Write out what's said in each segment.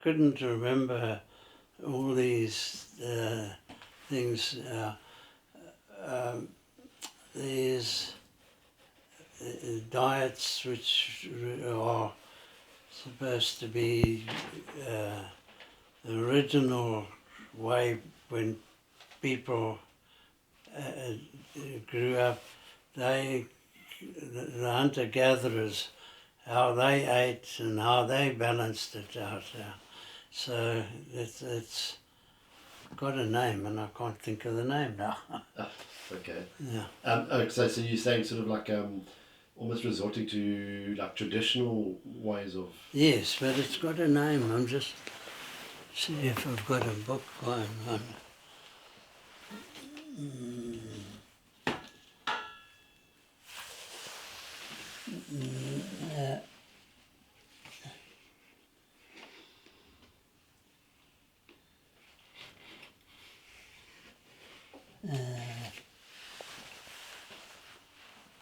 couldn't remember all these things, um, these diets which are supposed to be the original way when people grew up. The hunter-gatherers, how they ate and how they balanced it out. So it's got a name, and I can't think of the name now. Okay. Yeah. So you're saying sort of like almost resorting to like traditional ways of. Yes, but it's got a name. I'm just see if I've got a book going on.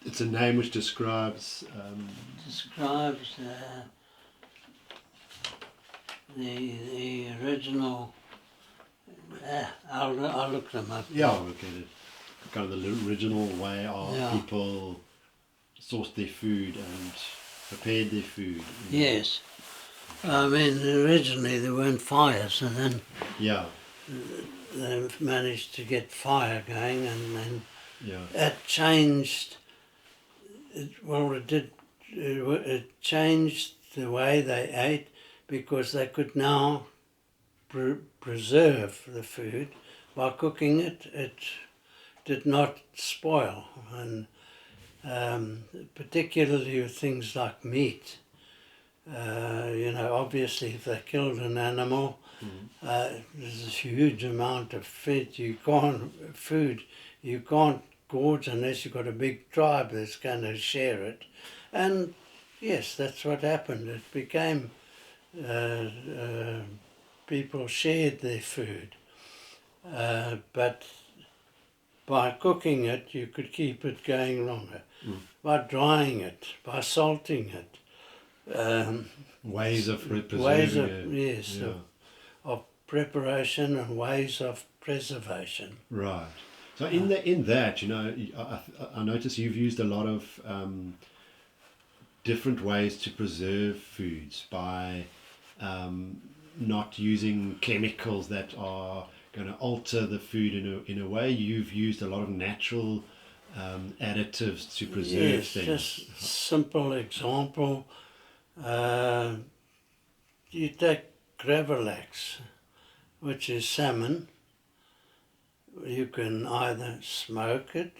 It's a name which describes. Describes the original. I'll look them up. Yeah, okay. Kind of the original way of Yeah. people sourced their food and prepared their food. Yes. I mean, originally there weren't fires, and then Yeah. they managed to get fire going, and then Yeah. it changed. It did. It changed the way they ate because they could now preserve the food by cooking it. It did not spoil, and particularly with things like meat. Obviously, if they killed an animal, there's a huge amount of food. You can't gorge unless you've got a big tribe that's going to share it. And yes, that's what happened. It became people shared their food, but by cooking it, you could keep it going longer. By drying it, by salting it. Ways of preserving Ways of, it. yes, Yeah. of preparation and ways of preservation. Right. So in that, I notice you've used a lot of different ways to preserve foods by not using chemicals that are going to alter the food in a way. You've used a lot of natural additives to preserve Yes, things. just simple example. You take gravlax, which is salmon. You can either smoke it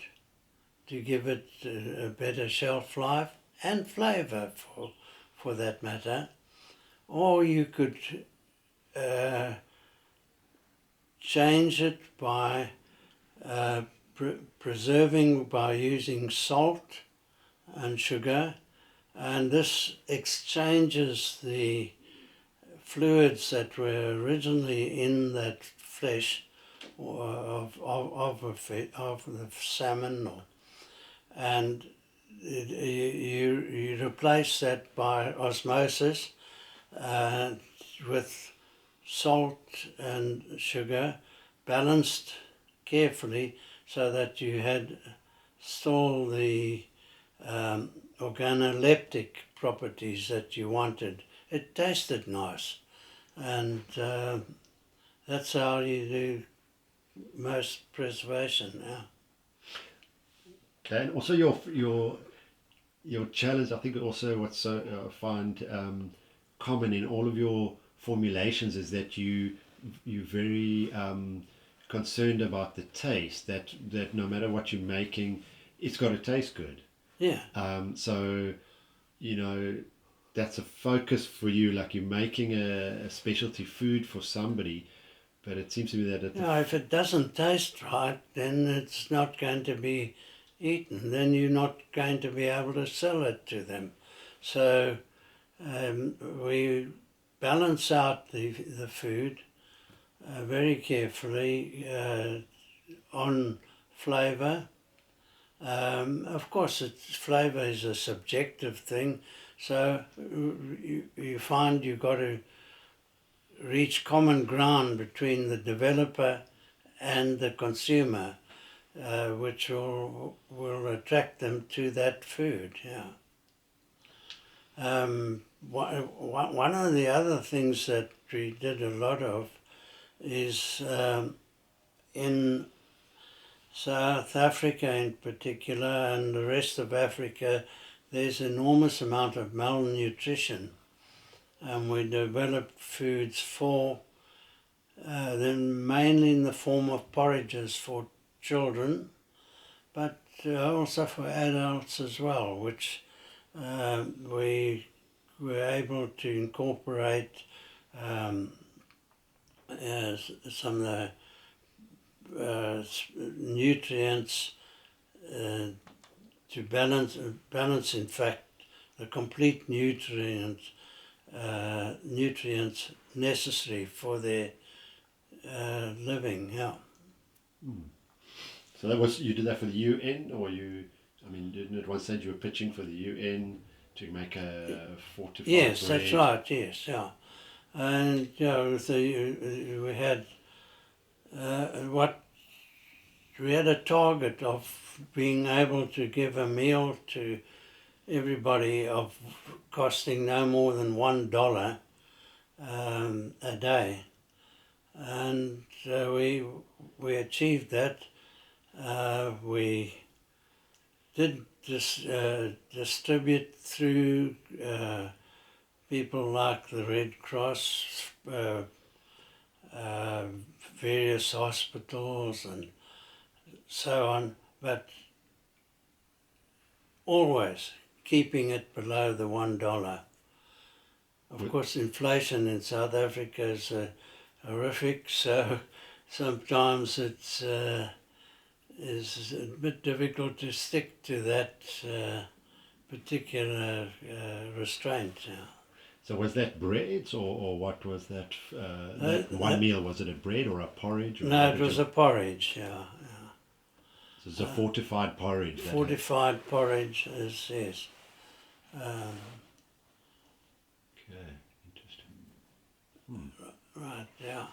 to give it a better shelf life and flavour for that matter, or you could change it by preserving by using salt and sugar, and this exchanges the fluids that were originally in that flesh of the salmon, and you replace that by osmosis with salt and sugar, balanced carefully so that you had still the organoleptic properties that you wanted. It tasted nice, and that's how you do most preservation now. Okay, and also your challenge. I think also what's I find common in all of your formulations is that you're very concerned about the taste. That no matter what you're making, it's got to taste good. Yeah. So that's a focus for you. Like you're making a specialty food for somebody, but it seems to me that If it doesn't taste right, then it's not going to be eaten. Then you're not going to be able to sell it to them. So we balance out the food very carefully on flavour. Of course, flavour is a subjective thing, so you find you've got to reach common ground between the developer and the consumer, which will attract them to that food. Yeah. One of the other things that we did a lot of is in South Africa in particular and the rest of Africa, there's enormous amount of malnutrition, and we developed foods for them mainly in the form of porridges for children, but also for adults as well, which we were able to incorporate some of the nutrients to balance in fact the complete nutrients necessary for their living. Yeah. So that was, you did that for the UN, or didn't at one stage you were pitching for the UN to make a fortified Yes, bread? that's right. Yes, yeah, and we had we had a target of being able to give a meal to everybody of costing no more than $1 a day, and we achieved that. We did distribute through people like the Red Cross, various hospitals and so on, but always keeping it below the $1. Of course, inflation in South Africa is horrific, so sometimes it's is a bit difficult to stick to that particular restraint. Yeah. So was that bread, or what was that? That one meal, was it a bread or a porridge? Or No, it was a porridge. Yeah. So it's a fortified porridge. Fortified porridge is, yes. Okay, interesting. Right. Yeah.